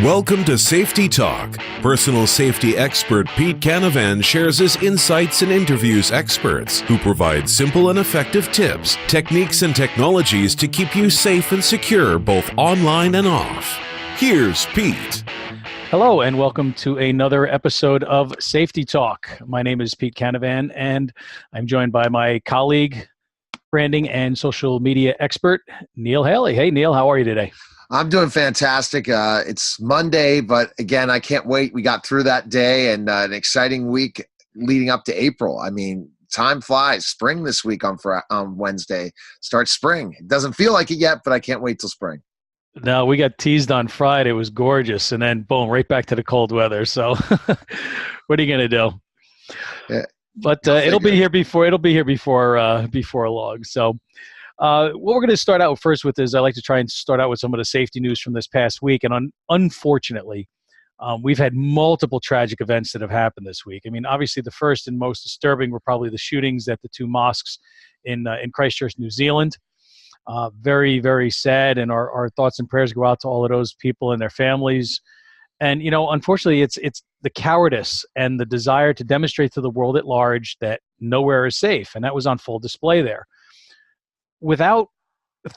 Welcome to Safety Talk. Personal safety expert Pete Canavan shares his insights and interviews experts who provide simple and effective tips, techniques, and technologies to keep you safe and secure both online and off. Here's Pete. Hello, and welcome to another episode of Safety Talk. My name is Pete Canavan, and I'm joined by my colleague, branding and social media expert, Neil Haley. Hey, Neil, how are you today? I'm doing fantastic. It's Monday, but again, I can't wait. We got through that day and an exciting week leading up to April. I mean, time flies. Spring this week on Wednesday. Starts spring. It doesn't feel like it yet, but I can't wait till spring. No, we got teased on Friday. It was gorgeous, and then boom, right back to the cold weather. So, what are you gonna do? Yeah, but it'll be here before long. So. What we're going to start out first with is I like to try and start out with some of the safety news from this past week. And unfortunately, we've had multiple tragic events that have happened this week. I mean, obviously, the first and most disturbing were probably the shootings at the two mosques in Christchurch, New Zealand. Very, very sad. And our thoughts and prayers go out to all of those people and their families. And, you know, unfortunately, it's the cowardice and the desire to demonstrate to the world at large that nowhere is safe. And that was on full display there. Without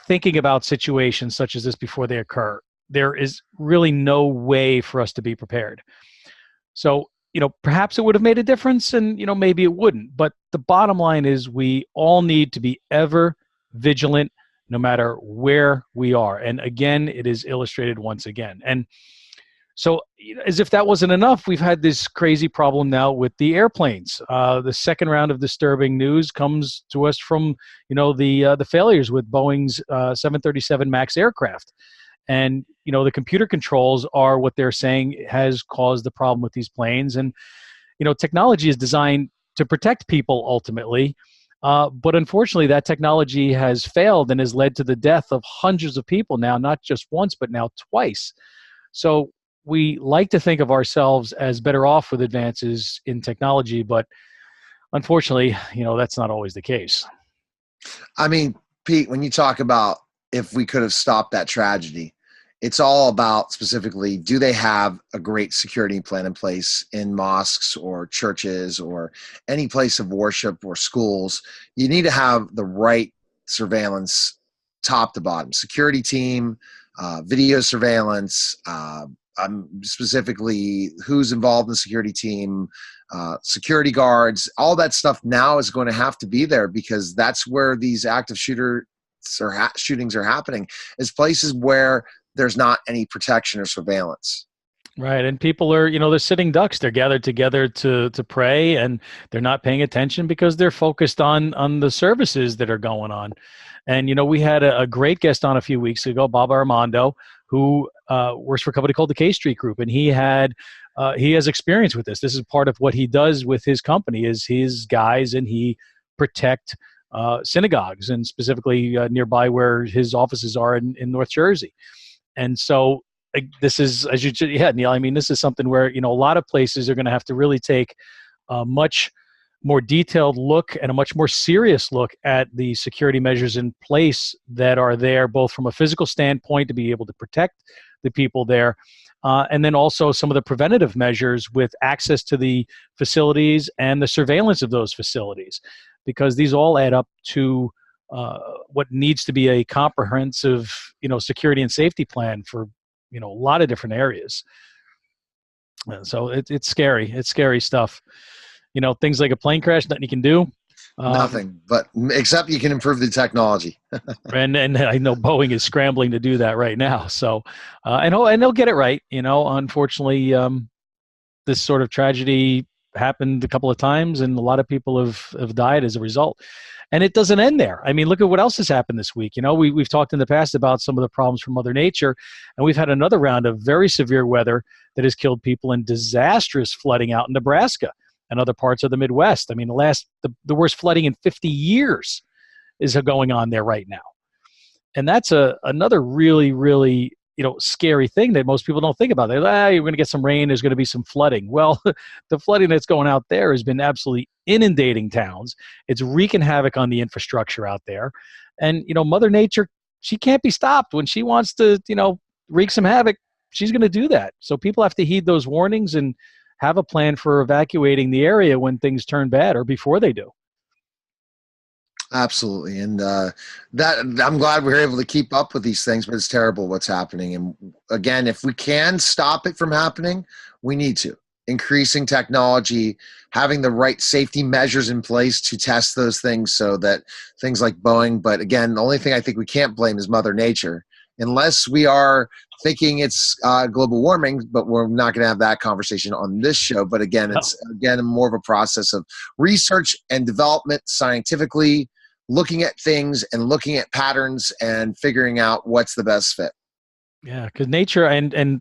thinking about situations such as this before they occur, there is really no way for us to be prepared. So, you know, perhaps it would have made a difference and, you know, maybe it wouldn't. But the bottom line is we all need to be ever vigilant no matter where we are. And again, it is illustrated once again. And so as if that wasn't enough, we've had this crazy problem now with the airplanes. The second round of disturbing news comes to us from, you know, the failures with Boeing's 737 MAX aircraft. And, you know, the computer controls are what they're saying has caused the problem with these planes. And, you know, technology is designed to protect people ultimately. But unfortunately, that technology has failed and has led to the death of hundreds of people now, not just once, but now twice. So we like to think of ourselves as better off with advances in technology, but unfortunately, you know, that's not always the case. I mean, Pete, when you talk about if we could have stopped that tragedy, it's all about specifically, do they have a great security plan in place in mosques or churches or any place of worship or schools? You need to have the right surveillance top to bottom, security team, video surveillance, specifically who's involved in the security team, security guards, all that stuff now is going to have to be there because that's where these active shootings are happening, is places where there's not any protection or surveillance. Right. And people are, you know, they're sitting ducks. They're gathered together to pray, and they're not paying attention because they're focused on the services that are going on. And, you know, we had a great guest on a few weeks ago, Bob Armando, who works for a company called the K Street Group. And he has experience with this. This is part of what he does with his company is his guys, and he protect synagogues, and specifically nearby where his offices are in North Jersey. And so this is, as you said, Neil, I mean, this is something where, you know, a lot of places are going to have to really take a much more detailed look and a much more serious look at the security measures in place that are there, both from a physical standpoint to be able to protect the people there, and then also some of the preventative measures with access to the facilities and the surveillance of those facilities, because these all add up to what needs to be a comprehensive, you know, security and safety plan for, you know, a lot of different areas. So it's scary. It's scary stuff. You know, things like a plane crash, nothing you can do. Nothing, but except you can improve the technology. and I know Boeing is scrambling to do that right now. So, and they'll get it right. You know, unfortunately, this sort of tragedy happened a couple of times, and a lot of people have died as a result. And it doesn't end there. I mean, look at what else has happened this week. You know, we've talked in the past about some of the problems from Mother Nature, and we've had another round of very severe weather that has killed people and disastrous flooding out in Nebraska and other parts of the Midwest. I mean, the worst flooding in 50 years is going on there right now. And that's another really, really, you know, scary thing that most people don't think about. They're like, you're going to get some rain, there's going to be some flooding. Well, the flooding that's going out there has been absolutely inundating towns. It's wreaking havoc on the infrastructure out there. And, you know, Mother Nature, she can't be stopped. When she wants to, you know, wreak some havoc, she's going to do that. So people have to heed those warnings and have a plan for evacuating the area when things turn bad or before they do. Absolutely. And that I'm glad we're able to keep up with these things, but it's terrible what's happening. And again, if we can stop it from happening, we need to. Increasing technology, having the right safety measures in place to test those things so that things like Boeing, but again, the only thing I think we can't blame is Mother Nature, unless we are thinking it's global warming, but we're not going to have that conversation on this show. But again, it's more of a process of research and development scientifically, looking at things and looking at patterns and figuring out what's the best fit. Yeah, because nature and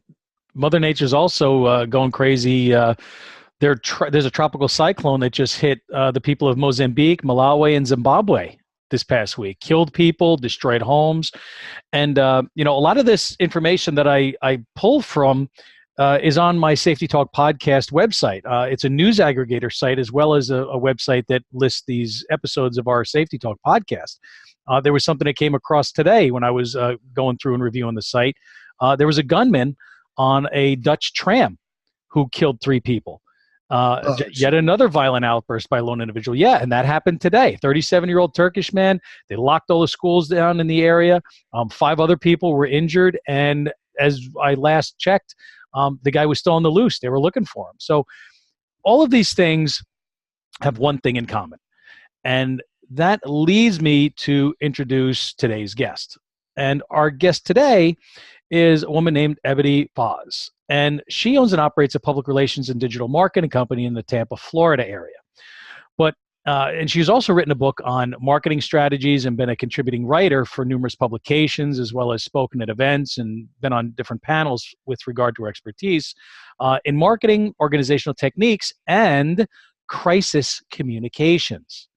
Mother Nature's also going crazy. There's a tropical cyclone that just hit the people of Mozambique, Malawi, and Zimbabwe this past week. Killed people, destroyed homes. And, a lot of this information that I pull from is on my Safety Talk podcast website. It's a news aggregator site as well as a website that lists these episodes of our Safety Talk podcast. There was something that came across today when I was going through and reviewing the site. There was a gunman on a Dutch tram who killed 3 people. Yet another violent outburst by a lone individual. Yeah, and that happened today. 37-year-old Turkish man. They locked all the schools down in the area. 5 other people were injured. And as I last checked, the guy was still on the loose. They were looking for him. So all of these things have one thing in common. And that leads me to introduce today's guest. And our guest today is a woman named Ebony Vaz. And she owns and operates a public relations and digital marketing company in the Tampa, Florida area. And she's also written a book on marketing strategies and been a contributing writer for numerous publications, as well as spoken at events and been on different panels with regard to her expertise in marketing, organizational techniques, and crisis communications.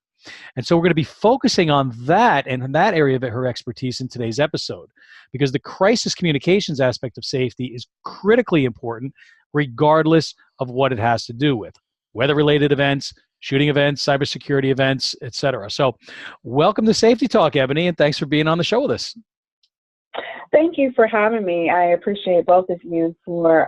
And so we're going to be focusing on that and that area of her expertise in today's episode, because the crisis communications aspect of safety is critically important, regardless of what it has to do with weather-related events, shooting events, cybersecurity events, etc. So welcome to Safety Talk, Ebony, and thanks for being on the show with us. Thank you for having me. I appreciate both of you for,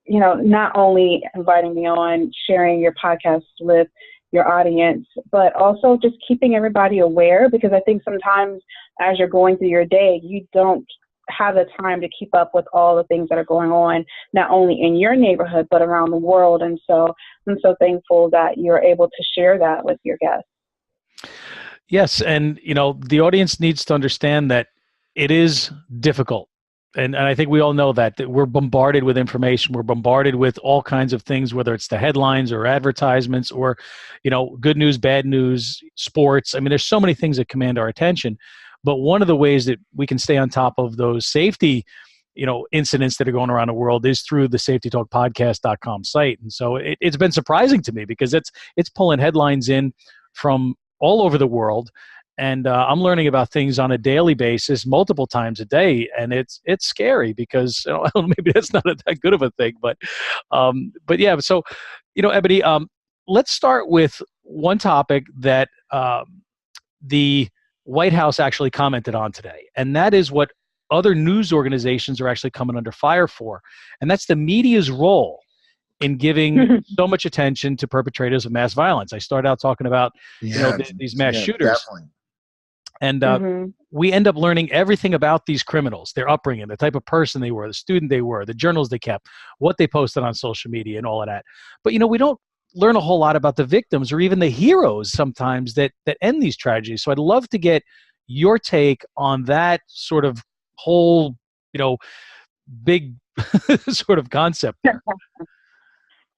not only inviting me on, sharing your podcast with your audience, but also just keeping everybody aware, because I think sometimes as you're going through your day, you don't have the time to keep up with all the things that are going on, not only in your neighborhood, but around the world. And so I'm so thankful that you're able to share that with your guests. Yes. And, the audience needs to understand that it is difficult. And I think we all know that we're bombarded with information. We're bombarded with all kinds of things, whether it's the headlines or advertisements or, good news, bad news, sports. I mean, there's so many things that command our attention. But one of the ways that we can stay on top of those safety, incidents that are going around the world is through the safetytalkpodcast.com site. And so it's been surprising to me because it's pulling headlines in from all over the world. And I'm learning about things on a daily basis, multiple times a day, and it's scary because maybe that's not that good of a thing, but yeah. So, Ebony, let's start with one topic that the White House actually commented on today, and that is what other news organizations are actually coming under fire for, and that's the media's role in giving so much attention to perpetrators of mass violence. I started out talking about these mass shooters. Definitely. And we end up learning everything about these criminals, their upbringing, the type of person they were, the student they were, the journals they kept, what they posted on social media and all of that. But, we don't learn a whole lot about the victims or even the heroes sometimes that end these tragedies. So I'd love to get your take on that sort of whole, big sort of concept there.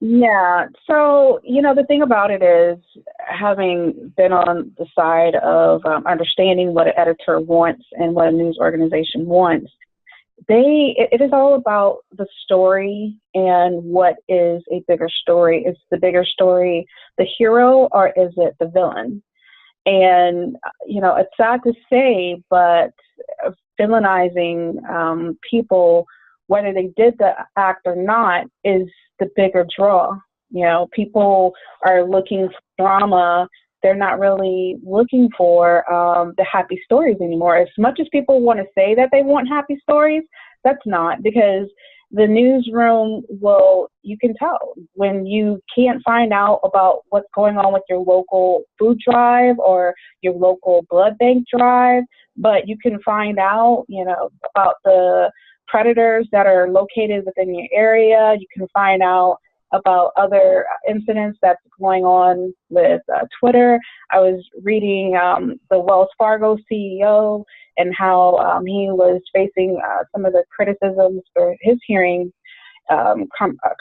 Yeah. So, the thing about it is, having been on the side of understanding what an editor wants and what a news organization wants, it is all about the story and what is a bigger story. Is the bigger story the hero or is it the villain? And, it's sad to say, but villainizing people, whether they did the act or not, is the bigger draw. People are looking for drama. They're not really looking for the happy stories anymore. As much as people want to say that they want happy stories, that's not, because the newsroom you can tell when you can't find out about what's going on with your local food drive or your local blood bank drive, but you can find out, about the predators that are located within your area. You can find out about other incidents that's going on with Twitter. I was reading the Wells Fargo CEO and how he was facing some of the criticisms for his hearing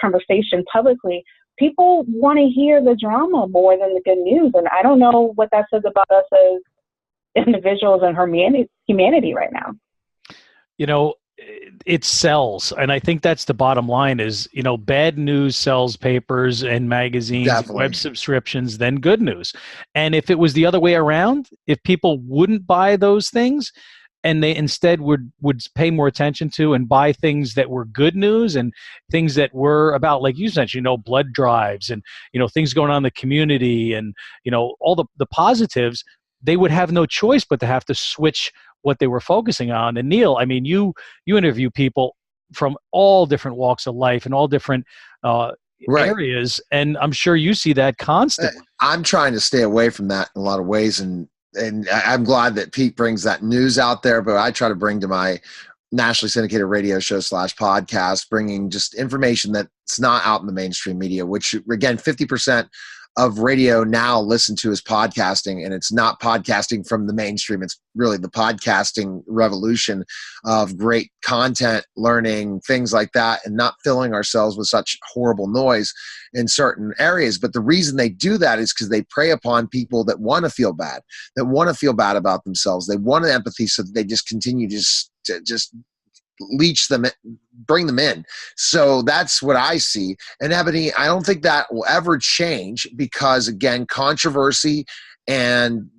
conversation publicly. People want to hear the drama more than the good news, and I don't know what that says about us as individuals and humanity right now. It sells. And I think that's the bottom line is, bad news sells papers and magazines, Definitely. web subscriptions, than good news. And if it was the other way around, if people wouldn't buy those things and they instead would pay more attention to and buy things that were good news and things that were about, like you mentioned, blood drives and, things going on in the community and, all the positives, they would have no choice but to have to switch what they were focusing on. And Neil, I mean, you interview people from all different walks of life and all different areas, and I'm sure you see that constantly. I'm trying to stay away from that in a lot of ways, and I'm glad that Pete brings that news out there, but I try to bring to my nationally syndicated radio show / podcast, bringing just information that's not out in the mainstream media, which again, 50% of radio now listened to as podcasting, and it's not podcasting from the mainstream. It's really the podcasting revolution of great content, learning, things like that, and not filling ourselves with such horrible noise in certain areas. But the reason they do that is because they prey upon people that want to feel bad, about themselves. They want an empathy so that they just continue to just leech them, bring them in. So that's what I see. And Ebony, I don't think that will ever change because, again, controversy and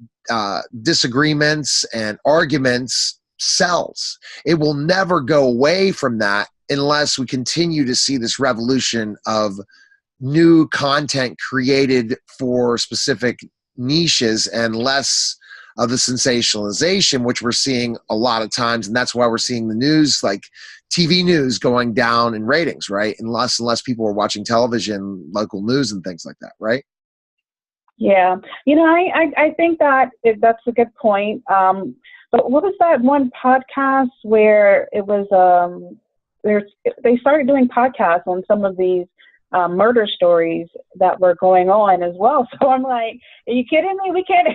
disagreements and arguments sells. It will never go away from that unless we continue to see this revolution of new content created for specific niches and less of the sensationalization, which we're seeing a lot of times. And that's why we're seeing the news, like TV news, going down in ratings, right? And less people are watching television, local news and things like that, right? Yeah. I think that's a good point. But what was that one podcast where it was, they started doing podcasts on some of these murder stories that were going on as well. So I'm like, are you kidding me? We can't.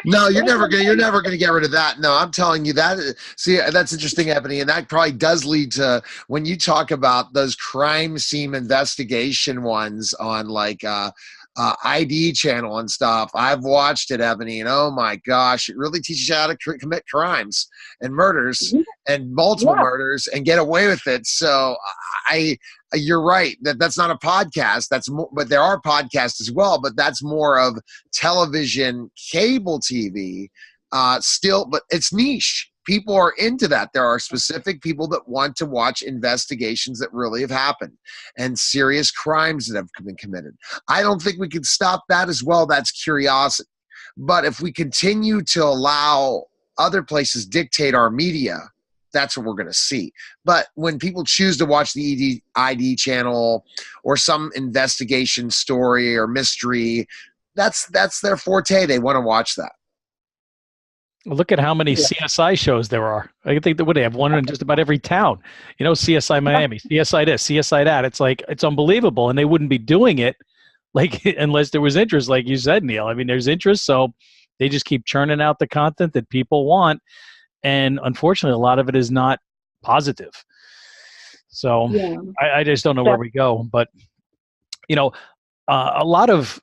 No, you're never gonna get rid of that. No, I'm telling you that. See, that's interesting, Ebony, and that probably does lead to when you talk about those crime scene investigation ones on like ID channel and stuff. I've watched it, Ebony, and oh my gosh, it really teaches you how to commit crimes and murders and multiple murders and get away with it. So you're right that's not a podcast. That's more, but there are podcasts as well. But that's more of television, cable TV, still. But it's niche. People are into that. There are specific people that want to watch investigations that really have happened and serious crimes that have been committed. I don't think we can stop that as well. That's curiosity. But if we continue to allow other places dictate our media, that's what we're going to see. But when people choose to watch the ID channel or some investigation story or mystery, that's their forte. They want to watch that. Look at how many CSI shows there are. I think that they have one in just about every town. CSI Miami, CSI this, CSI that. It's like, it's unbelievable. And they wouldn't be doing it like unless there was interest, like you said, Neil. I mean, there's interest, so they just keep churning out the content that people want. And unfortunately, a lot of it is not positive. So I just don't know where we go. But, a lot of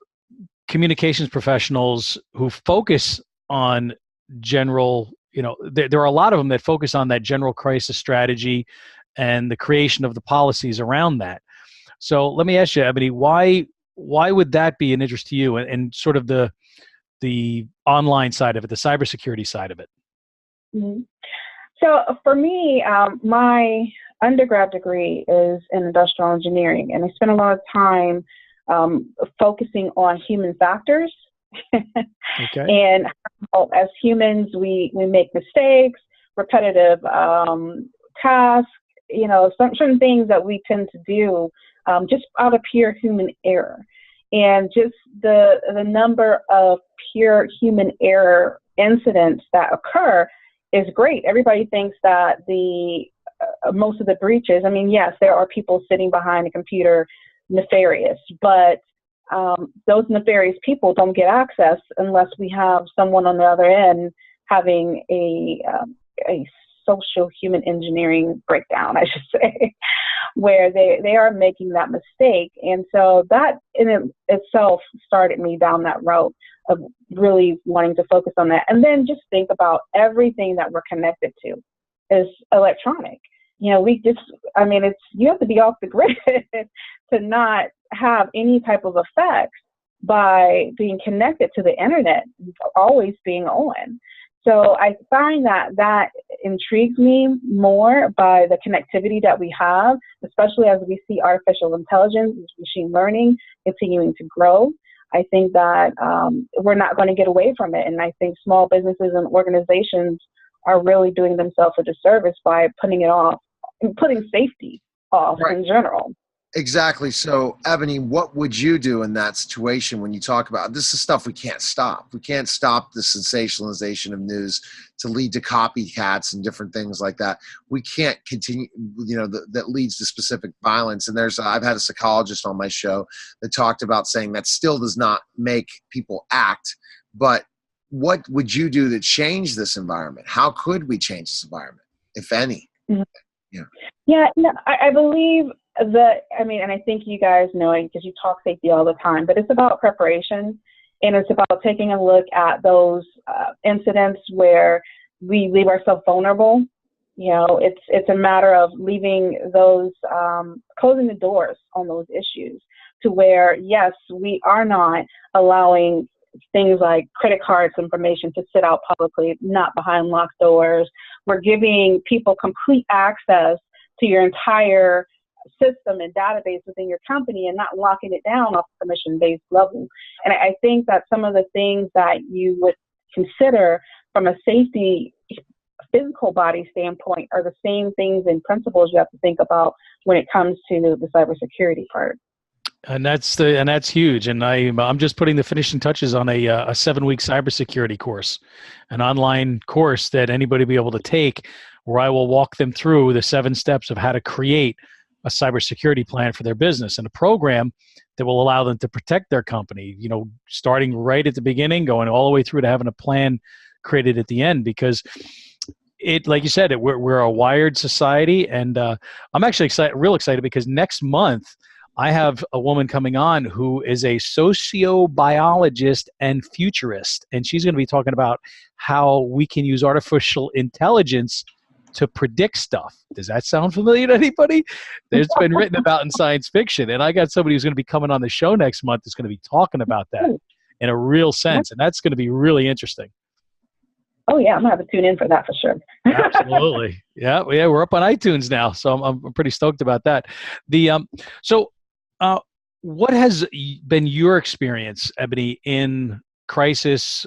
communications professionals who focus on general, there are a lot of them that focus on that general crisis strategy and the creation of the policies around that. So let me ask you, Ebony, why would that be an interest to you and sort of the online side of it, the cybersecurity side of it? Mm-hmm. So for me, my undergrad degree is in industrial engineering, and I spent a lot of time focusing on human factors. Okay. And how, as humans, we make mistakes, repetitive tasks, certain things that we tend to do just out of pure human error. And just the number of pure human error incidents that occur is great. Everybody thinks that most of the breaches, I mean, yes, there are people sitting behind a computer nefarious, but those nefarious people don't get access unless we have someone on the other end having a social human engineering breakdown, I should say, where they are making that mistake. And so that in itself started me down that road of really wanting to focus on that. And then just think about everything that we're connected to is electronic. You have to be off the grid to not have any type of effects by being connected to the internet, always being on. So I find that intrigues me more by the connectivity that we have, especially as we see artificial intelligence, machine learning continuing to grow. I think that we're not going to get away from it. And I think small businesses and organizations are really doing themselves a disservice by putting it off and putting safety off in general. Exactly. So, Ebony, what would you do in that situation when you talk about this is stuff we can't stop? We can't stop the sensationalization of news to lead to copycats and different things like that. We can't continue, that leads to specific violence. And I've had a psychologist on my show that talked about saying that still does not make people act. But what would you do to change this environment? How could we change this environment, if any? Mm-hmm. I believe and I think you guys know it because you talk safety all the time, but it's about preparation, and it's about taking a look at those incidents where we leave ourselves vulnerable. It's a matter of leaving those, closing the doors on those issues to where, yes, we are not allowing things like credit cards information to sit out publicly, not behind locked doors. We're giving people complete access to your entire system and database within your company and not locking it down off a permission-based level. And I think that some of the things that you would consider from a safety physical body standpoint are the same things and principles you have to think about when it comes to the cybersecurity part. And that's huge. And I'm just putting the finishing touches on a 7-week cybersecurity course, an online course that anybody will be able to take, where I will walk them through the 7 steps of how to create a cybersecurity plan for their business, and a program that will allow them to protect their company, starting right at the beginning, going all the way through to having a plan created at the end. Because like you said, we're a wired society. And I'm actually real excited because next month I have a woman coming on who is a sociobiologist and futurist, and she's going to be talking about how we can use artificial intelligence to predict stuff. Does that sound familiar to anybody? It's been written about in science fiction, and I got somebody who's going to be coming on the show next month that's going to be talking about that in a real sense, and that's going to be really interesting. Oh yeah, I'm going to have to tune in for that for sure. Absolutely. Yeah, we're up on iTunes now, so I'm pretty stoked about that. What has been your experience, Ebony, in crisis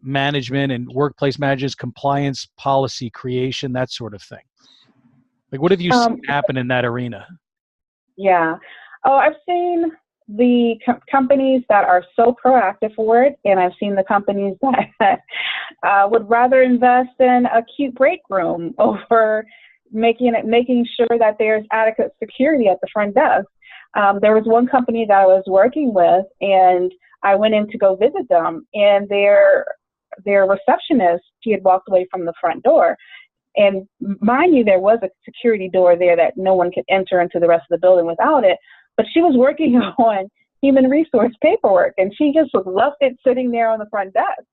management and workplace managers, compliance, policy creation, that sort of thing? Like, what have you seen happen in that arena? Yeah. Oh, I've seen the companies that are so proactive for it, and I've seen the companies that would rather invest in a cute break room over making sure that there's adequate security at the front desk. There was one company that I was working with, and I went in to go visit them, and their receptionist, she had walked away from the front door. And mind you, there was a security door there that no one could enter into the rest of the building without it. But she was working on human resource paperwork, and she just left it sitting there on the front desk.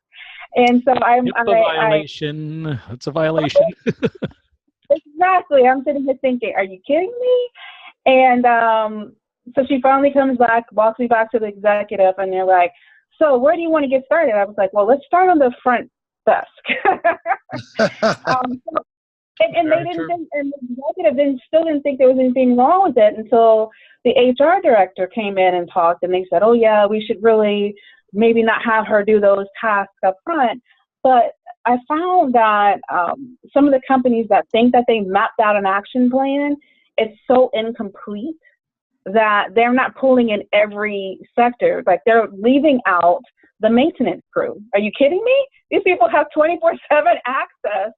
And so it's a violation. It's a violation. Exactly. I'm sitting here thinking, are you kidding me? And so she finally comes back, walks me back to the executive, and they're like, so where do you want to get started? I was like, well, let's start on the front desk. And they didn't, and the executive still didn't think there was anything wrong with it until the HR director came in and talked, and they said, oh yeah, we should really maybe not have her do those tasks up front. But I found that some of the companies that think that they mapped out an action plan, it's so incomplete that they're not pulling in every sector. Like they're leaving out the maintenance crew. Are you kidding me? These people have 24/7 access.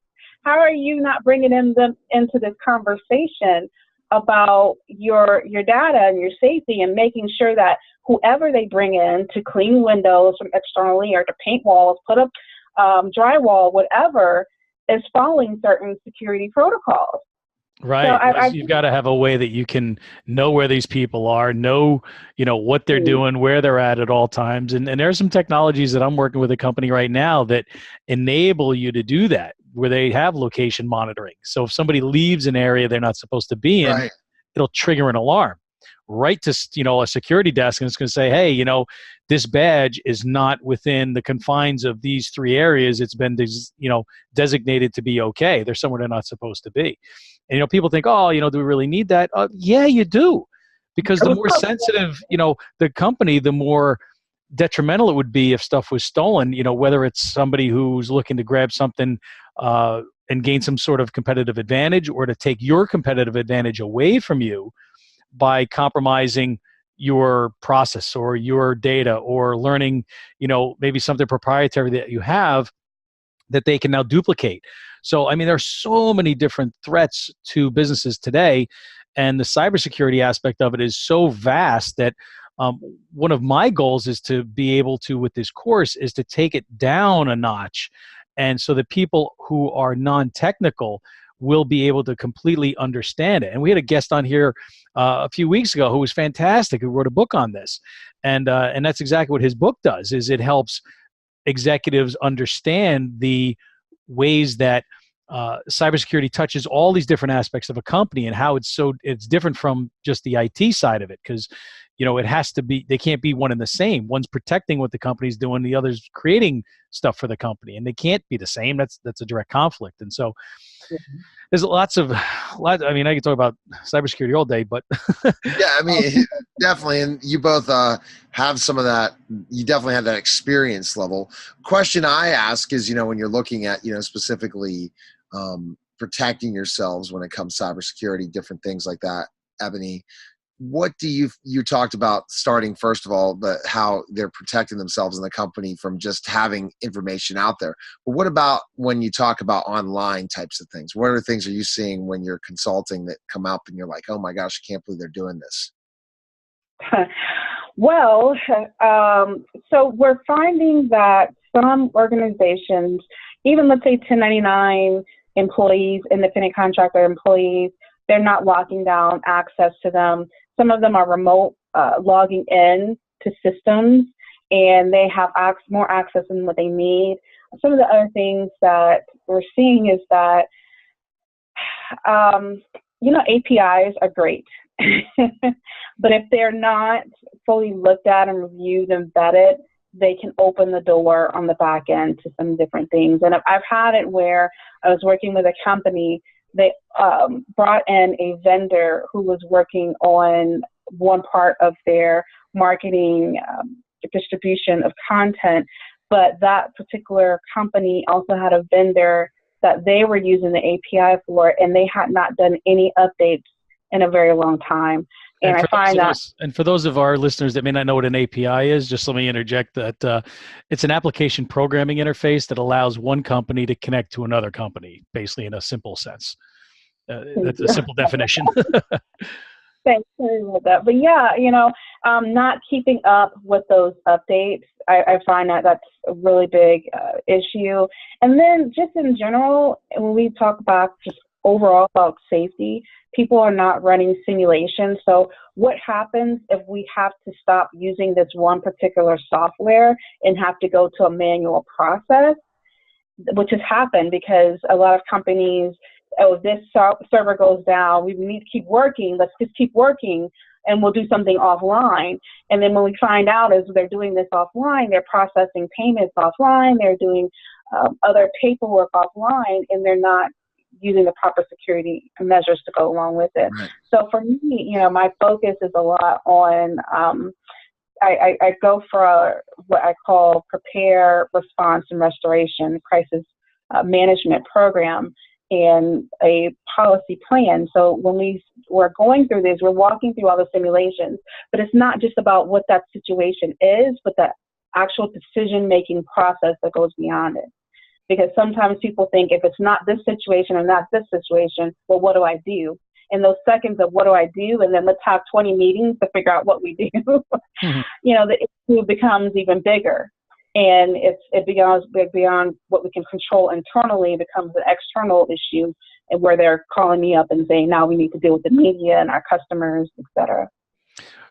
How are you not bringing them into this conversation about your data and your safety, and making sure that whoever they bring in to clean windows from externally or to paint walls, put up drywall, whatever, is following certain security protocols? Right. So You've got to have a way that you can know where these people are, know, what they're doing, where they're at all times. And there are some technologies that I'm working with a company right now that enable you to do that, where they have location monitoring. So if somebody leaves an area they're not supposed to be in, Right. it'll trigger an alarm right to, a security desk. And it's going to say, hey, this badge is not within the confines of these 3 areas. It's been, designated to be okay. They're somewhere they're not supposed to be. And, people think, oh, do we really need that? Yeah, you do. Because the more sensitive, the company, the more detrimental it would be if stuff was stolen, whether it's somebody who's looking to grab something and gain some sort of competitive advantage, or to take your competitive advantage away from you by compromising your process or your data, or learning, maybe something proprietary that you have that they can now duplicate. So, there are so many different threats to businesses today, and the cybersecurity aspect of it is so vast that one of my goals is to be able to, with this course, is to take it down a notch, and so that people who are non-technical will be able to completely understand it. And we had a guest on here a few weeks ago who was fantastic, who wrote a book on this, and that's exactly what his book does. Is it helps executives understand the ways that cybersecurity touches all these different aspects of a company, and how it's different from just the IT side of it, because it has to be, they can't be one and the same. One's protecting what the company's doing, the other's creating stuff for the company, and they can't be the same. That's a direct conflict. And so there's I can talk about cybersecurity all day, but Yeah, definitely. And you both have some of that. You definitely have that experience level. Question I ask is, when you're looking at, specifically protecting yourselves when it comes to cybersecurity, different things like that, Ebony, what do you talked about starting, first of all, how they're protecting themselves in the company from just having information out there. But what about when you talk about online types of things? What other things are you seeing when you're consulting that come up and you're like, oh my gosh, I can't believe they're doing this? Well, so we're finding that some organizations, even let's say 1099 employees, independent contractor employees, they're not locking down access to them. Some of them are remote logging in to systems, and they have more access than what they need. Some of the other things that we're seeing is that, APIs are great, but if they're not fully looked at and reviewed and vetted, they can open the door on the back end to some different things. And I've had it where I was working with a company. They brought in a vendor who was working on one part of their marketing distribution of content, but that particular company also had a vendor that they were using the API for, and they had not done any updates in a very long time. And I find that. And for those of our listeners that may not know what an API is, just let me interject that it's an application programming interface that allows one company to connect to another company, basically in a simple sense. That's a simple definition. Thanks for that. But yeah, not keeping up with those updates, I find that that's a really big issue. And then just in general, when we talk about just overall about safety, people are not running simulations. So what happens if we have to stop using this one particular software and have to go to a manual process, which has happened because a lot of companies, this server goes down, we need to keep working, let's just keep working, and we'll do something offline. And then when we find out is they're doing this offline, they're processing payments offline, they're doing other paperwork offline, and they're not using the proper security measures to go along with it. Right. So for me, my focus is a lot on, I go for what I call prepare, response, and restoration, crisis management program and a policy plan. So when we're going through this, we're walking through all the simulations, but it's not just about what that situation is, but the actual decision-making process that goes beyond it. Because sometimes people think if it's not this situation and not this situation, well, what do I do? In those seconds of what do I do, and then let's have 20 meetings to figure out what we do, Mm-hmm. The issue becomes even bigger. And it becomes beyond what we can control internally. It becomes an external issue, and where they're calling me up and saying, now we need to deal with the media and our customers, et cetera.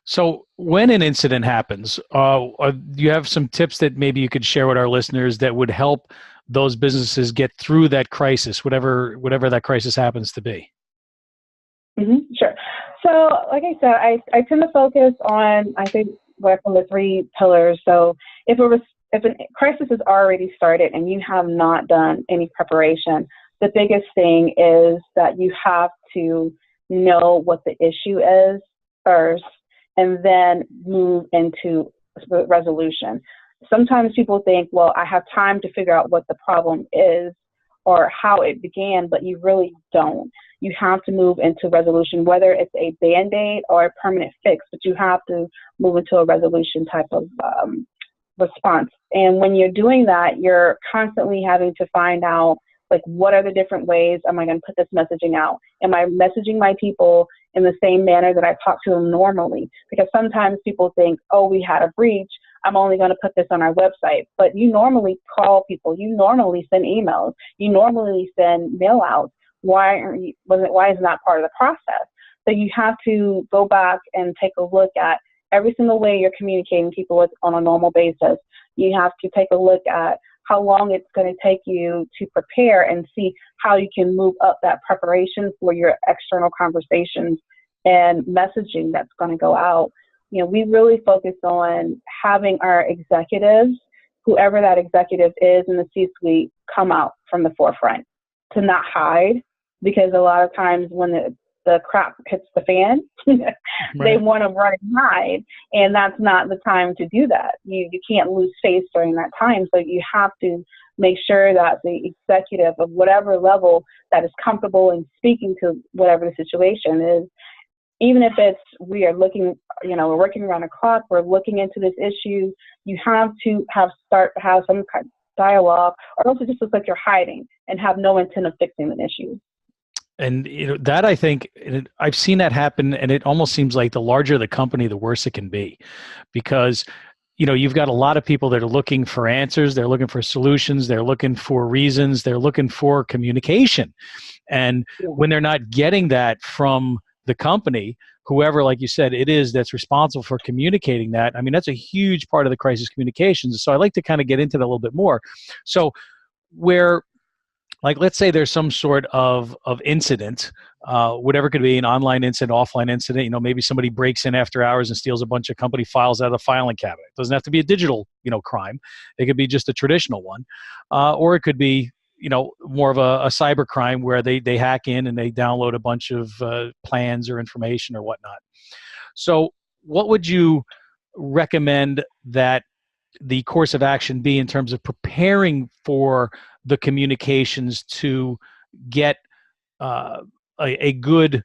So when an incident happens, do you have some tips that maybe you could share with our listeners that would help those businesses get through that crisis, whatever that crisis happens to be? Mm-hmm, sure. So like I said, I tend to focus on, I think, from the 3 pillars. So if a crisis has already started and you have not done any preparation, the biggest thing is that you have to know what the issue is first, and then move into resolution. Sometimes people think, well, I have time to figure out what the problem is or how it began, but you really don't. You have to move into resolution, whether it's a Band-Aid or a permanent fix, but you have to move into a resolution type of response. And when you're doing that, you're constantly having to find out, like, what are the different ways am I going to put this messaging out? Am I messaging my people in the same manner that I talk to them normally? Because sometimes people think, oh, we had a breach, I'm only going to put this on our website. But you normally call people, you normally send emails, you normally send mail outs. Why isn't that part of the process? So you have to go back and take a look at every single way you're communicating people with on a normal basis. You have to take a look at how long it's going to take you to prepare and see how you can move up that preparation for your external conversations and messaging that's going to go out. We really focus on having our executives, whoever that executive is in the C-suite, come out from the forefront, to not hide, because a lot of times when the crap hits the fan, they want to run and hide, and that's not the time to do that. You can't lose face during that time, so you have to make sure that the executive of whatever level that is comfortable in speaking to whatever the situation is, even if it's we are looking, we're working around the clock, we're looking into this issue, you have to have some kind of dialogue, or else it just looks like you're hiding and have no intent of fixing the issue. And that, I think, I've seen that happen, and it almost seems like the larger the company, the worse it can be, because you've got a lot of people that are looking for answers, they're looking for solutions, they're looking for reasons, they're looking for communication, and when they're not getting that from the company, whoever, like you said, it is that's responsible for communicating that, I mean, that's a huge part of the crisis communications. So I'd like to kind of get into that a little bit more. So where, like, let's say there's some sort of incident, whatever it could be, an online incident, offline incident, maybe somebody breaks in after hours and steals a bunch of company files out of the filing cabinet. It doesn't have to be a digital, crime. It could be just a traditional one. Or it could be, more of a cyber crime where they hack in and they download a bunch of plans or information or whatnot. So what would you recommend that the course of action be in terms of preparing for the communications to get a good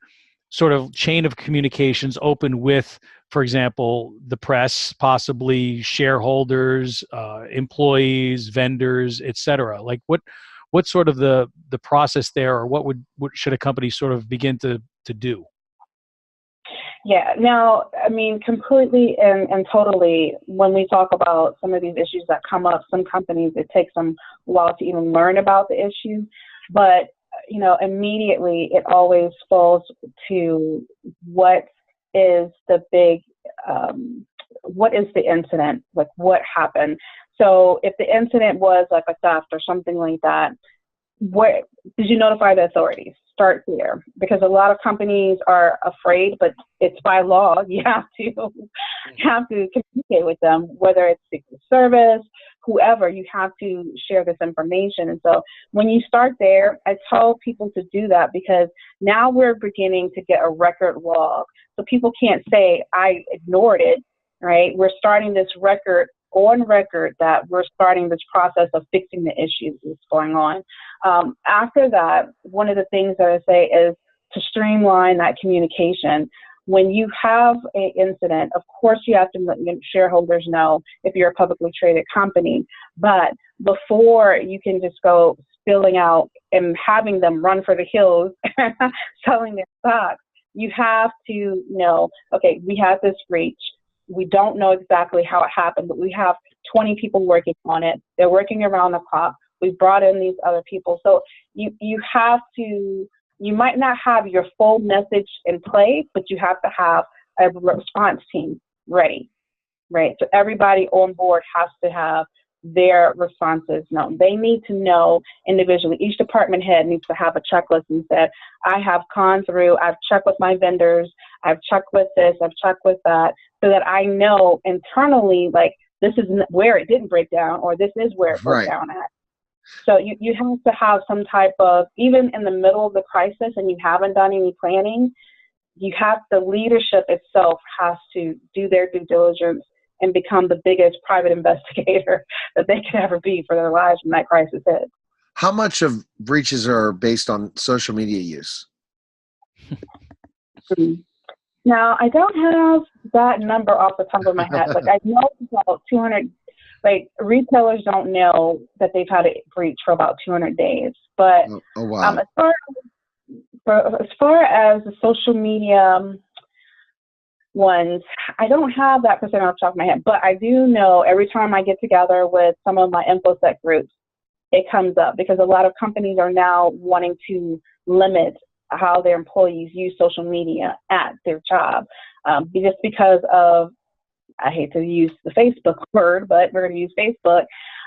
sort of chain of communications open with, for example, the press, possibly shareholders, employees, vendors, et cetera? Like what's sort of the process there, or what should a company sort of begin to do? Yeah, now, I mean, completely and totally, when we talk about some of these issues that come up, some companies, it takes them a while to even learn about the issue. But, immediately it always falls to what is the incident, like what happened. So if the incident was like a theft or something like that, what did you notify the authorities? Start there, because a lot of companies are afraid, but it's by law. You have to communicate with them, whether it's Secret Service, whoever. You have to share this information. And so when you start there, I tell people to do that, because now we're beginning to get a record log. So people can't say I ignored it, right? We're starting this record on record that we're starting this process of fixing the issues that's going on. After that, one of the things that I say is to streamline that communication. When you have an incident, of course you have to let your shareholders know if you're a publicly traded company, but before you can just go spilling out and having them run for the hills selling their stocks, you have to know, okay, we have this breach. We don't know exactly how it happened, but we have 20 people working on it. They're working around the clock. We've brought in these other people. So you have to, you might not have your full message in place, but you have to have a response team ready, right? So everybody on board has to have their responses known. They need to know individually. Each department head needs to have a checklist and said, I have gone through, I've checked with my vendors, I've checked with this, I've checked with that, so that I know internally, like, this is where it didn't break down, or this is where it broke down at. So you have to have some type of, even in the middle of the crisis and you haven't done any planning, the leadership itself has to do their due diligence and become the biggest private investigator that they could ever be for their lives when that crisis hits. How much of breaches are based on social media use? Now, I don't have that number off the top of my head. Like, I know about 200, like, retailers don't know that they've had a breach for about 200 days. But wow. As far as the social media ones, I don't have that percent off the top of my head, but I do know every time I get together with some of my InfoSec groups, it comes up because a lot of companies are now wanting to limit how their employees use social media at their job, just because of, I hate to use the Facebook word, but we're going to use Facebook,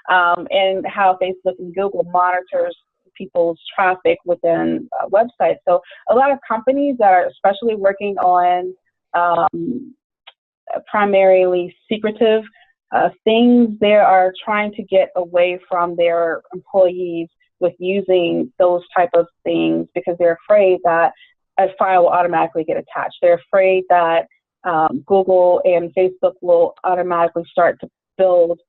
and how Facebook and Google monitors people's traffic within websites. So a lot of companies that are especially working on primarily secretive things, they are trying to get away from their employees with using those type of things because they're afraid that a file will automatically get attached. They're afraid that Google and Facebook will automatically start to build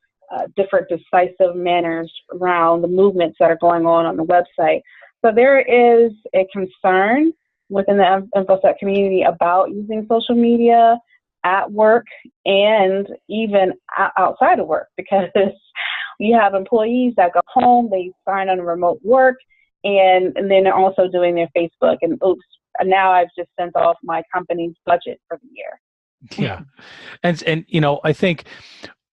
different decisive manners around the movements that are going on the website. So there is a concern within the InfoSec community about using social media at work and even outside of work, because you have employees that go home, they sign on remote work, and then they're also doing their Facebook, and oops, now I've just sent off my company's budget for the year. Yeah. And you know, I think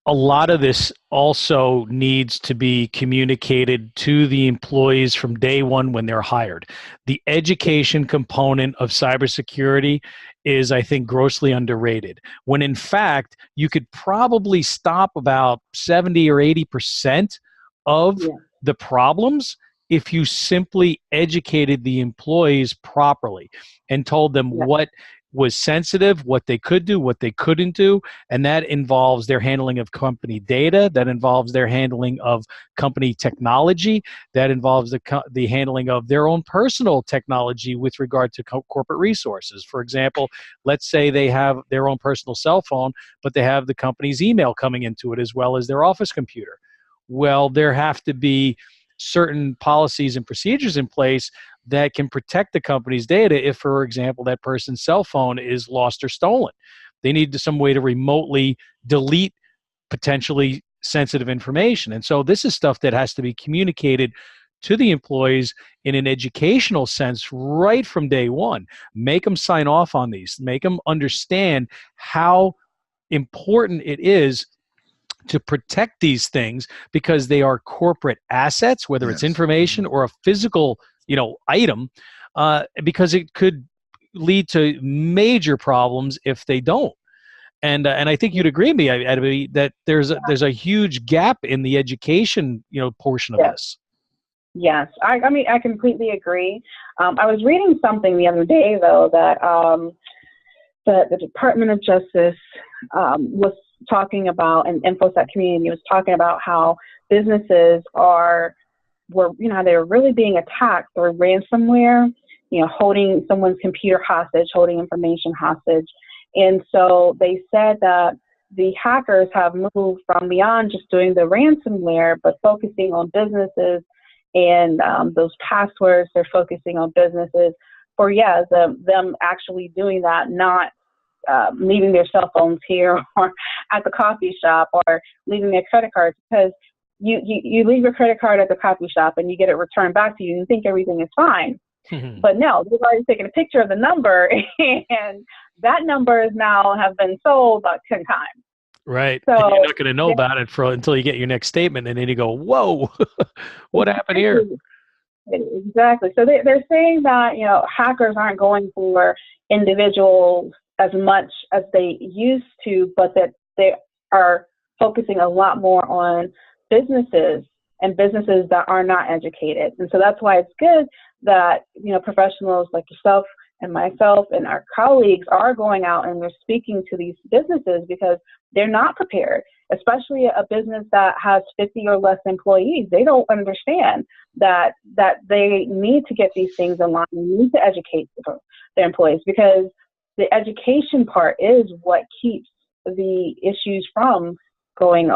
a lot of this also needs to be communicated to the employees from day one when they're hired. The education component of cybersecurity is, I think, grossly underrated, when in fact, you could probably stop about 70 or 80% of the problems if you simply educated the employees properly and told them what was sensitive, what they could do, what they couldn't do, and that involves their handling of company data, that involves their handling of company technology, that involves the handling of their own personal technology with regard to corporate resources. For example, let's say they have their own personal cell phone, but they have the company's email coming into it as well as their office computer. Well, there have to be certain policies and procedures in place that can protect the company's data if, for example, that person's cell phone is lost or stolen. They need some way to remotely delete potentially sensitive information. And so this is stuff that has to be communicated to the employees in an educational sense right from day one. Make them sign off on these. Make them understand how important it is to protect these things, because they are corporate assets, whether it's information or a physical, item, because it could lead to major problems if they don't. And I think you'd agree with me, Ebony, that there's a huge gap in the education, portion of this. Yes, I mean, I completely agree. I was reading something the other day, though, that the Department of Justice was talking about, and InfoSec community was talking about how businesses were they were really being attacked through ransomware, holding someone's computer hostage, holding information hostage. And so they said that the hackers have moved from beyond just doing the ransomware, but focusing on businesses and those passwords. They're focusing on businesses for, them actually doing that, not leaving their cell phones here or at the coffee shop or leaving their credit cards, because you leave your credit card at the coffee shop and you get it returned back to you and you think everything is fine. But no, they've already taken a picture of the number and that number is now have been sold about 10 times. Right. So and you're not going to know about it until you get your next statement, and then you go, whoa, what happened here? Exactly. So they're saying that, hackers aren't going for individuals as much as they used to, but that they are focusing a lot more on businesses and businesses that are not educated. And so that's why it's good that, professionals like yourself and myself and our colleagues are going out and they're speaking to these businesses, because they're not prepared, especially a business that has 50 or less employees. They don't understand that they need to get these things in line. They need to educate their employees, because the education part is what keeps the issues from going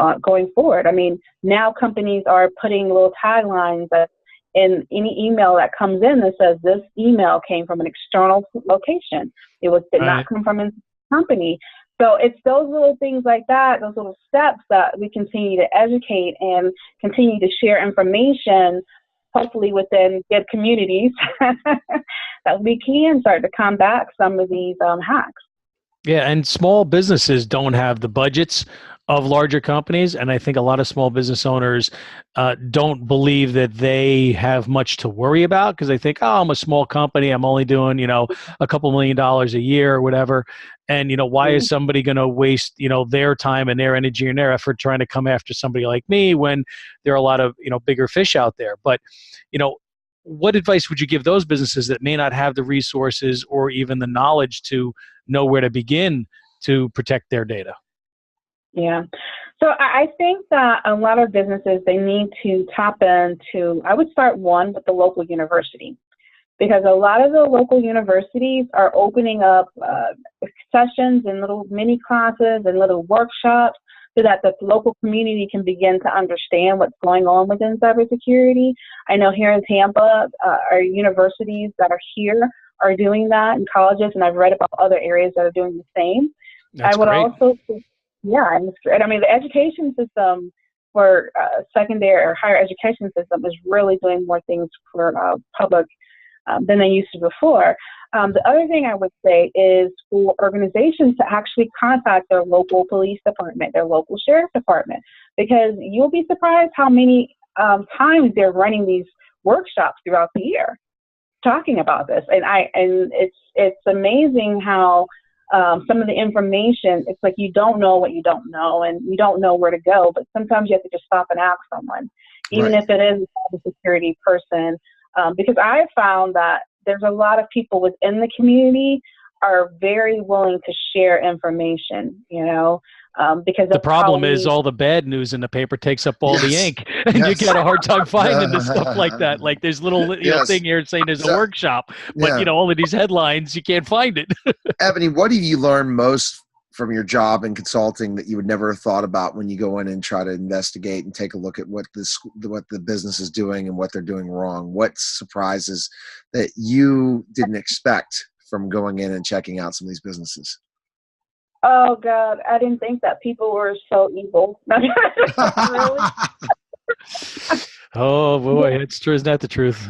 forward. I mean, now companies are putting little taglines that in any email that comes in that says this email came from an external location. It did not come from a company. So it's those little things like that, those little steps that we continue to educate and continue to share information, hopefully within good communities, that we can start to combat some of these hacks. Yeah, and small businesses don't have the budgets of larger companies, and I think a lot of small business owners don't believe that they have much to worry about, because they think, oh, I'm a small company, I'm only doing, a couple $1 million a year or whatever, and why is somebody going to waste their time and their energy and their effort trying to come after somebody like me when there are a lot of bigger fish out there? But what advice would you give those businesses that may not have the resources or even the knowledge to know where to begin to protect their data? Yeah. So I think that a lot of businesses, they need to tap into, I would start with the local university, because a lot of the local universities are opening up sessions and little mini classes and little workshops so that the local community can begin to understand what's going on within cybersecurity. I know here in Tampa, our universities that are here are doing that, in colleges, and I've read about other areas that are doing the same. That's I would great. also, and I mean, the education system for secondary or higher education system is really doing more things for public than they used to before. The other thing I would say is for organizations to actually contact their local police department, their local sheriff department, because you'll be surprised how many times they're running these workshops throughout the year talking about this. And it's amazing how some of the information, it's like you don't know what you don't know, and you don't know where to go, but sometimes you have to just stop and ask someone, even if it is a cybersecurity person, because I found that there's a lot of people within the community are very willing to share information, because the problem is all the bad news in the paper takes up all the ink, and you get a hard time finding the stuff like that. Like there's little thing here saying there's a workshop, but all of these headlines, you can't find it. Ebony, what have you learned most from your job in consulting that you would never have thought about when you go in and try to investigate and take a look at what the business is doing and what they're doing wrong? What surprises that you didn't expect from going in and checking out some of these businesses? Oh God, I didn't think that people were so evil. Really? Oh boy, it's true. Isn't that the truth?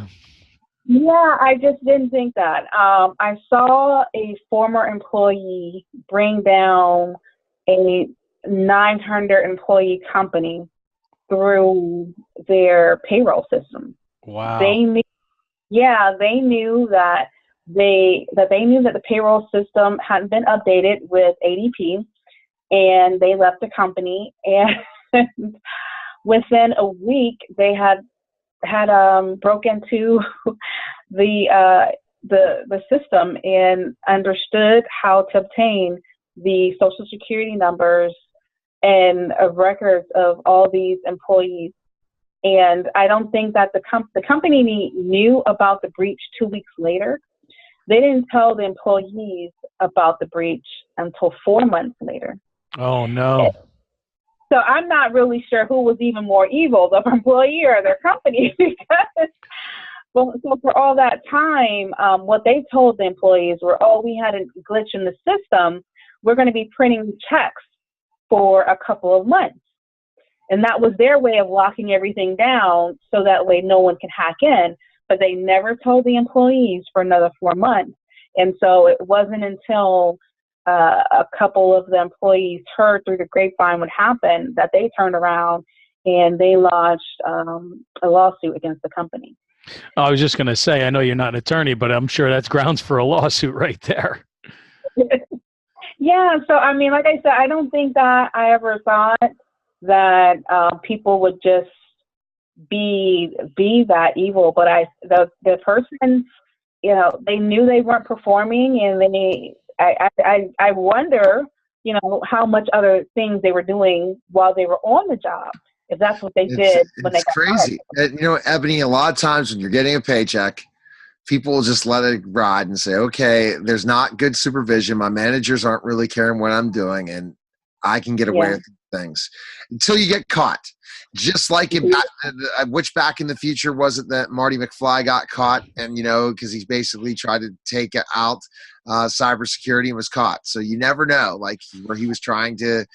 Yeah, I just didn't think that. I saw a former employee bring down a 900 employee company through their payroll system. Wow. They knew that the payroll system hadn't been updated with ADP, and they left the company. And within a week, they had broke into the system and understood how to obtain the social security numbers and records of all these employees. And I don't think that the company knew about the breach 2 weeks later. They didn't tell the employees about the breach until 4 months later. Oh, no. So I'm not really sure who was even more evil, the employee or their company, because well, so for all that time, what they told the employees were, oh, we had a glitch in the system. We're going to be printing checks for a couple of months. And that was their way of locking everything down so that way no one can hack in. But they never told the employees for another 4 months. And so it wasn't until a couple of the employees heard through the grapevine what happened that they turned around and they lodged a lawsuit against the company. I was just going to say, I know you're not an attorney, but I'm sure that's grounds for a lawsuit right there. Yeah, so I mean, like I said, I don't think that I ever thought that people would just be that evil, but the person, you know, they knew they weren't performing, and I wonder, you know, how much other things they were doing while they were on the job, if that's what they did when they got crazy. hired. You know, Ebony, a lot of times when you're getting a paycheck, people will just let it ride and say, okay, there's not good supervision. My managers aren't really caring what I'm doing, and I can get away with things until you get caught. Just like which Back in the Future was it that Marty McFly got caught, and you know, because he's basically tried to take out cybersecurity and was caught. So you never know, like where he was trying to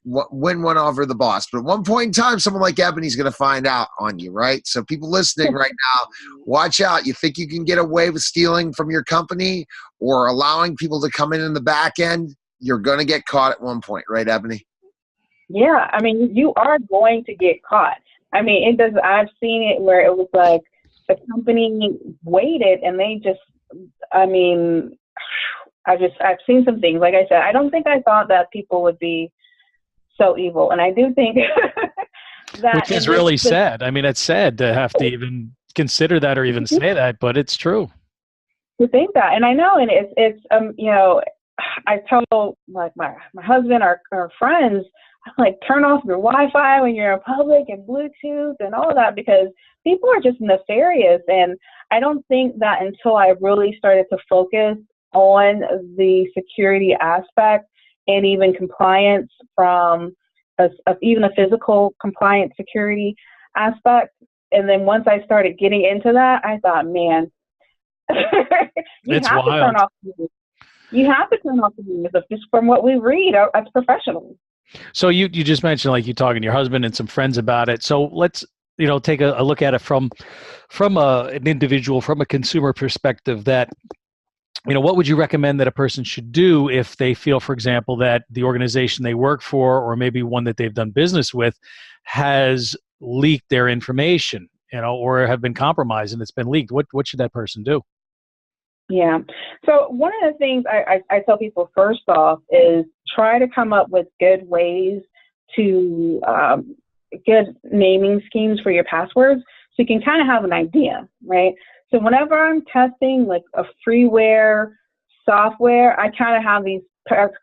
win one over the boss. But at one point in time, someone like Ebony's going to find out on you, right? So people listening right now, watch out. You think you can get away with stealing from your company or allowing people to come in the back end? You're going to get caught at one point, right, Ebony? Yeah, I mean, you are going to get caught. I mean, it does. I've seen it where it was like the company waited and they just, I mean, I've seen some things. Like I said, I don't think I thought that people would be so evil. And I do think that. Which is really sad. I mean, it's sad to have to even consider that or even say that, but it's true. To think that. And I know, and it's you know, I tell like my husband, our friends, I'm like, turn off your Wi-Fi when you're in public and Bluetooth and all of that, because people are just nefarious. And I don't think that until I really started to focus on the security aspect and even compliance from even a physical compliance security aspect. And then once I started getting into that, I thought, man, it's wild. You have to turn off the news just from what we read as professionals. So you just mentioned, like, you talking to your husband and some friends about it. So let's, you know, take a look at it from an individual, from a consumer perspective. That, you know, what would you recommend that a person should do if they feel, for example, that the organization they work for, or maybe one that they've done business with, has leaked their information, you know, or have been compromised and it's been leaked? What should that person do? Yeah. So one of the things I tell people first off is try to come up with good ways to good naming schemes for your passwords, so you can kind of have an idea, right? So whenever I'm testing like a freeware software, I kind of have these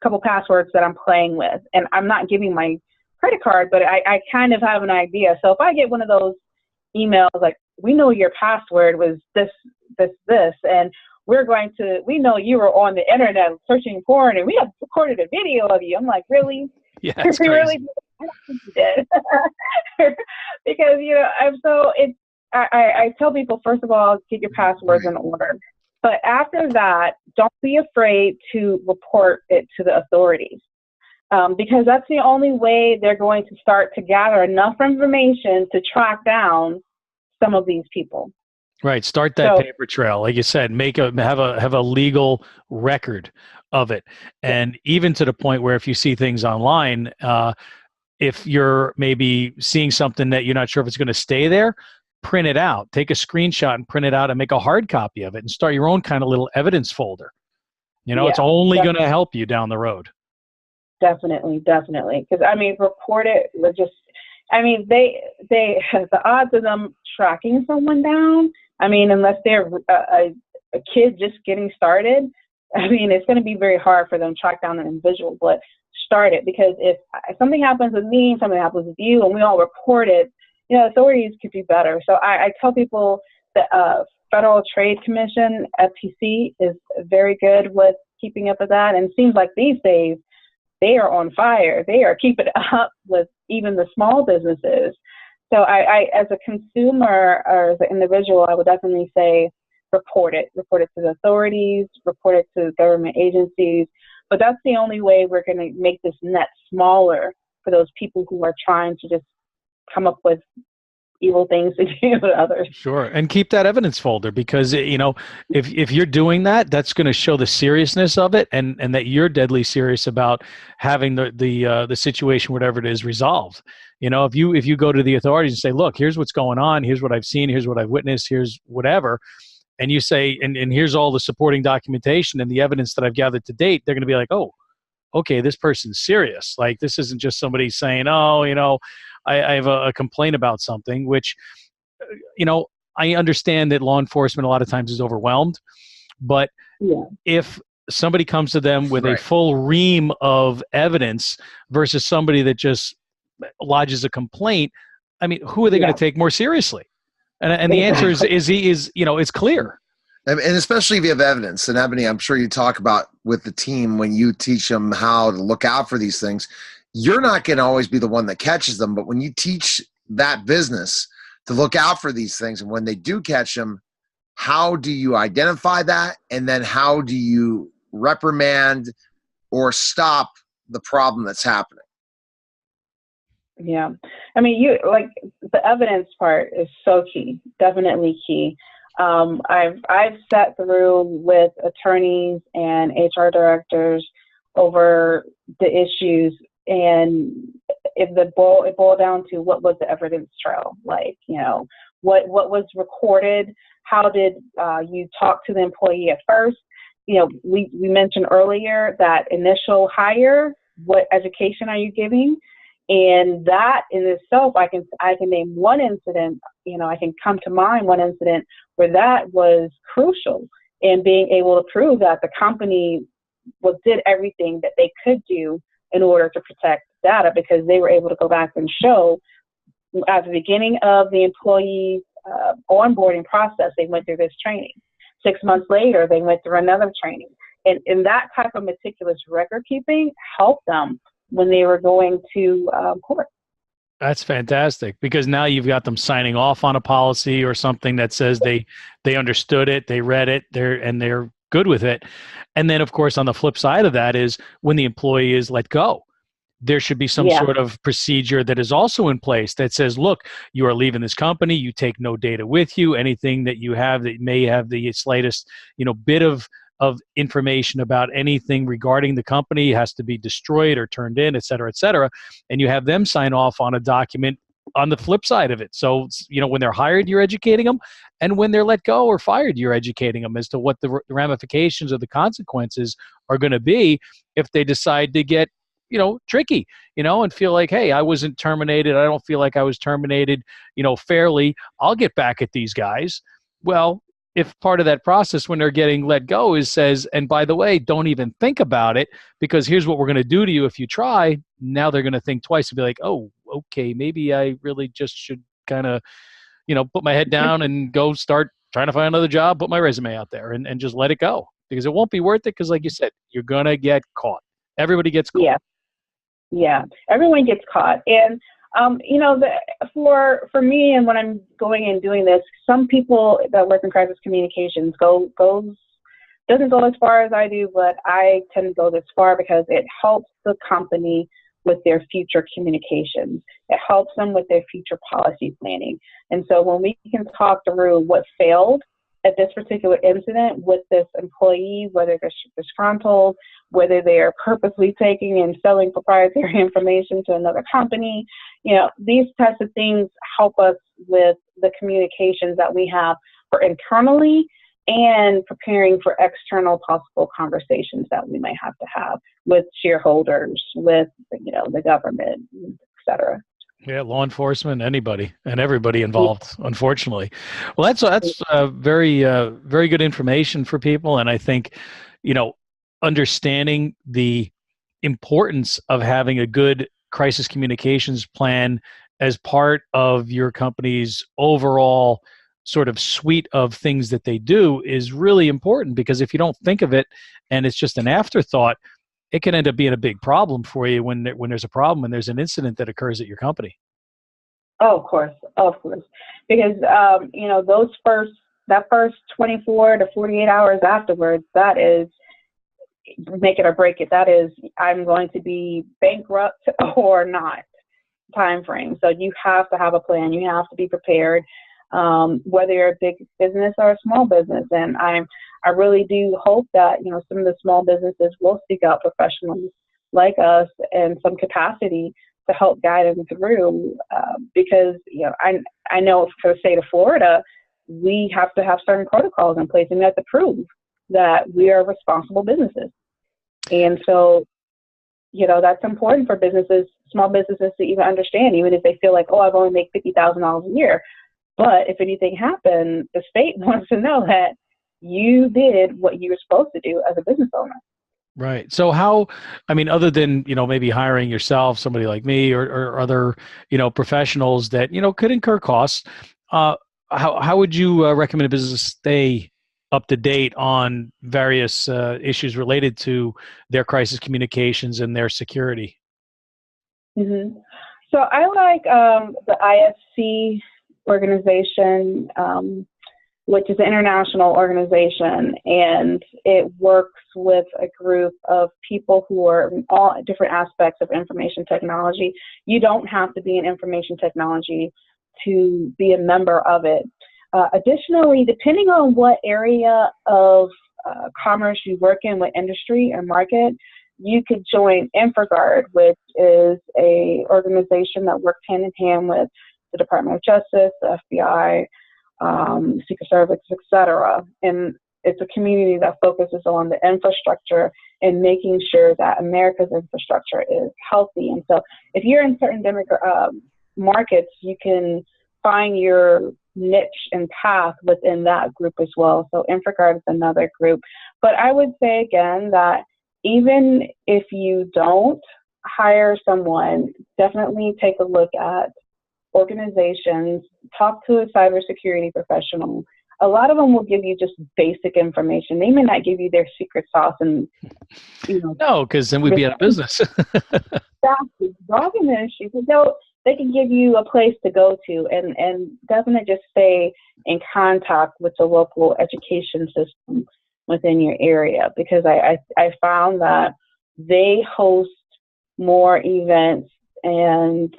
couple passwords that I'm playing with, and I'm not giving my credit card, but I kind of have an idea. So if I get one of those emails like, we know your password was this, and we know you were on the internet searching porn, and we have recorded a video of you. I'm like, really? Yeah, it's crazy. Really? I don't think you did. Because, you know, I tell people, first of all, get your passwords in order. But after that, don't be afraid to report it to the authorities. Because that's the only way they're going to start to gather enough information to track down some of these people. Right. Start that paper trail. Like you said, have a legal record of it. And even to the point where if you see things online, if you're maybe seeing something that you're not sure if it's going to stay there, print it out. Take a screenshot and print it out and make a hard copy of it and start your own kind of little evidence folder. You know, it's only going to help you down the road. Definitely. Because, I mean, report it with just, I mean, they the odds of them tracking someone down, I mean, unless they're a kid just getting started, I mean, it's going to be very hard for them to track down an individual, but start it. Because if something happens with me, something happens with you, and we all report it, you know, authorities could do better. So I tell people that Federal Trade Commission, FTC, is very good with keeping up with that. And it seems like these days, they are on fire. They are keeping up with even the small businesses. So I as a consumer or as an individual, I would definitely say report it to the authorities, report it to government agencies. But that's the only way we're going to make this net smaller for those people who are trying to just come up with evil things to do to others. Sure. And keep that evidence folder, because, if you're doing that, that's going to show the seriousness of it, and that you're deadly serious about having the situation, whatever it is, resolved. If you go to the authorities and say, look, here's what's going on, here's what I've seen, here's what I've witnessed, here's whatever, and you say, and here's all the supporting documentation and the evidence that I've gathered to date, they're going to be like, oh, okay, this person's serious. Like, this isn't just somebody saying, oh, I have a complaint about something, which, I understand that law enforcement a lot of times is overwhelmed, but if somebody comes to them with a full ream of evidence versus somebody that just lodges a complaint, I mean, who are they going to take more seriously? And the answer is it's clear. And especially if you have evidence. And Ebony, I'm sure you talk about with the team when you teach them how to look out for these things. You're not going to always be the one that catches them, but when you teach that business to look out for these things, and when they do catch them, how do you identify that? And then how do you reprimand or stop the problem that's happening? Yeah. I mean, the evidence part is so key, definitely key. I've sat through with attorneys and HR directors over the issues, and it boiled down to what was the evidence trail, like, what was recorded, how did you talk to the employee at first? We mentioned earlier that initial hire, what education are you giving? And that in itself, I can name one incident, I can come to mind one incident where that was crucial in being able to prove that the company did everything that they could do in order to protect data, because they were able to go back and show at the beginning of the employee's onboarding process, they went through this training. 6 months later, they went through another training. And that type of meticulous record keeping helped them when they were going to court. That's fantastic, because now you've got them signing off on a policy or something that says they understood it, they read it, they're good with it. And then, of course, on the flip side of that is when the employee is let go, there should be some sort of procedure that is also in place that says, look, you are leaving this company, you take no data with you, anything that you have that may have the slightest, bit of information about anything regarding the company has to be destroyed or turned in, et cetera, et cetera. And you have them sign off on a document on the flip side of it. So, when they're hired, you're educating them. And when they're let go or fired, you're educating them as to what the ramifications or the consequences are going to be if they decide to get, tricky, and feel like, hey, I wasn't terminated. I don't feel like I was terminated, fairly. I'll get back at these guys. Well, if part of that process when they're getting let go says, and by the way, don't even think about it, because here's what we're going to do to you if you try, now they're going to think twice and be like, oh, okay, maybe I really just should kind of, put my head down and go start trying to find another job, put my resume out there and just let it go, because it won't be worth it. Because like you said, you're going to get caught. Everybody gets caught. Yeah. Everyone gets caught. And, for me, and when I'm going and doing this, some people that work in crisis communications doesn't go as far as I do, but I tend to go this far because it helps the company with their future communications. It helps them with their future policy planning. And so when we can talk through what failed at this particular incident with this employee, whether they're disgruntled, whether they are purposely taking and selling proprietary information to another company, these types of things help us with the communications that we have for internally and preparing for external possible conversations that we might have to have with shareholders, with, the government, et cetera. Yeah, law enforcement, anybody and everybody involved, unfortunately. Well, that's very, very good information for people. And I think, understanding the importance of having a good crisis communications plan as part of your company's overall sort of suite of things that they do is really important, because if you don't think of it and it's just an afterthought, it can end up being a big problem for you when there's a problem and there's an incident that occurs at your company. Oh, of course, because that first 24 to 48 hours afterwards, that is make it or break it. That is, I'm going to be bankrupt or not time frame. So you have to have a plan. You have to be prepared, whether you're a big business or a small business. And I really do hope that, some of the small businesses will seek out professionals like us in some capacity to help guide them through, because, I know for the state of Florida, we have to have certain protocols in place, and we have to prove that we are responsible businesses. And so, that's important for businesses, small businesses, to even understand, even if they feel like, oh, I've only made $50,000 a year. But if anything happened, the state wants to know that you did what you were supposed to do as a business owner. Right. So other than, maybe hiring yourself, somebody like me or other, professionals that, could incur costs, how would you recommend a business stay up to date on various issues related to their crisis communications and their security? Mm-hmm. So I like the IFC organization, which is an international organization, and it works with a group of people who are in all different aspects of information technology. You don't have to be in information technology to be a member of it. Additionally, depending on what area of commerce you work in, what industry or market, you could join InfraGard, which is a organization that works hand in hand with the Department of Justice, the FBI, Secret Service, etc. And it's a community that focuses on the infrastructure and making sure that America's infrastructure is healthy. And so if you're in certain markets, you can find your niche and path within that group as well. So InfraGard is another group. But I would say again that even if you don't hire someone, definitely take a look at organizations, talk to a cybersecurity professional. A lot of them will give you just basic information. They may not give you their secret sauce, and no, because then we'd be out of business. Exactly, documents. They can give you a place to go to, and definitely just stay in contact with the local education system within your area, because I found that they host more events, and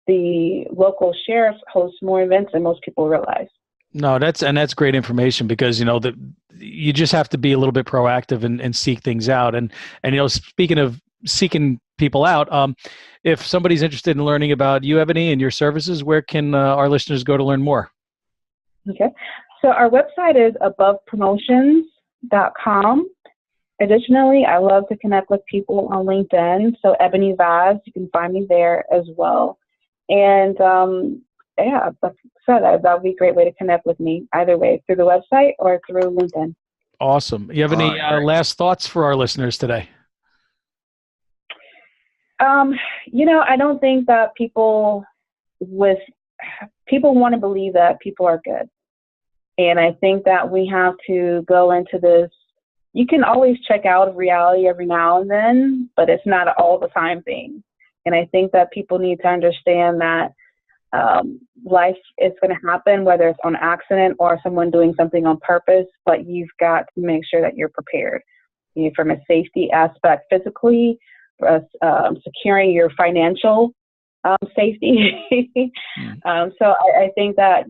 the local sheriffs host more events than most people realize. No, that's great information, because you just have to be a little bit proactive and seek things out. And speaking of seeking people out, if somebody's interested in learning about you, Ebony, and your services, where can our listeners go to learn more? Okay, so our website is abovepromotions.com. Additionally, I love to connect with people on LinkedIn. So Ebony Vaz, you can find me there as well. And that would be a great way to connect with me, either way, through the website or through LinkedIn. Awesome. You have any last thoughts for our listeners today? I don't think that people want to believe that people are good. And I think that we have to go into this. You can always check out of reality every now and then, but it's not an all the time thing. And I think that people need to understand that life is going to happen, whether it's on accident or someone doing something on purpose, but you've got to make sure that you're prepared, from a safety aspect, physically, securing your financial safety. So I think that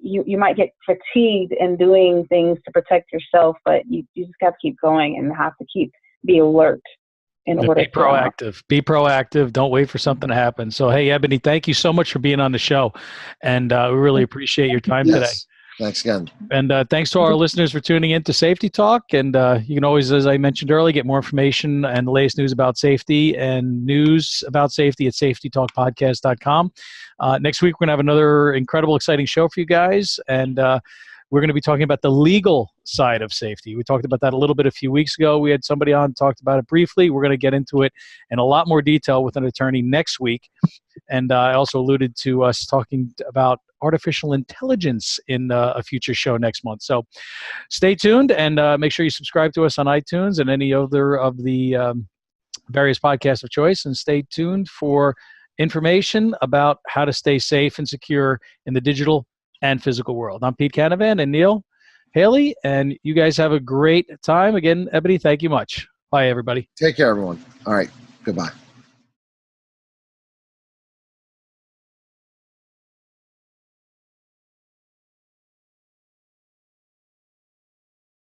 you might get fatigued in doing things to protect yourself, but you just got to keep going and have to be alert. Be proactive. Be proactive. Don't wait for something to happen. So, hey, Ebony, thank you so much for being on the show. And we really appreciate your time today. Thanks again. And thanks to our listeners for tuning in to Safety Talk. And you can always, as I mentioned earlier, get more information and the latest news about safety and news about safety at safetytalkpodcast.com. Next week, we're going to have another incredible, exciting show for you guys. And we're going to be talking about the legal side of safety. We talked about that a little bit a few weeks ago. We had somebody on, talked about it briefly. We're going to get into it in a lot more detail with an attorney next week. And I also alluded to us talking about artificial intelligence in a future show next month. So stay tuned and make sure you subscribe to us on iTunes and any other of the various podcasts of choice. And stay tuned for information about how to stay safe and secure in the digital and physical world. I'm Pete Canavan and Neil Haley, and you guys have a great time. Again, Ebony, thank you much. Bye, everybody. Take care, everyone. All right. Goodbye.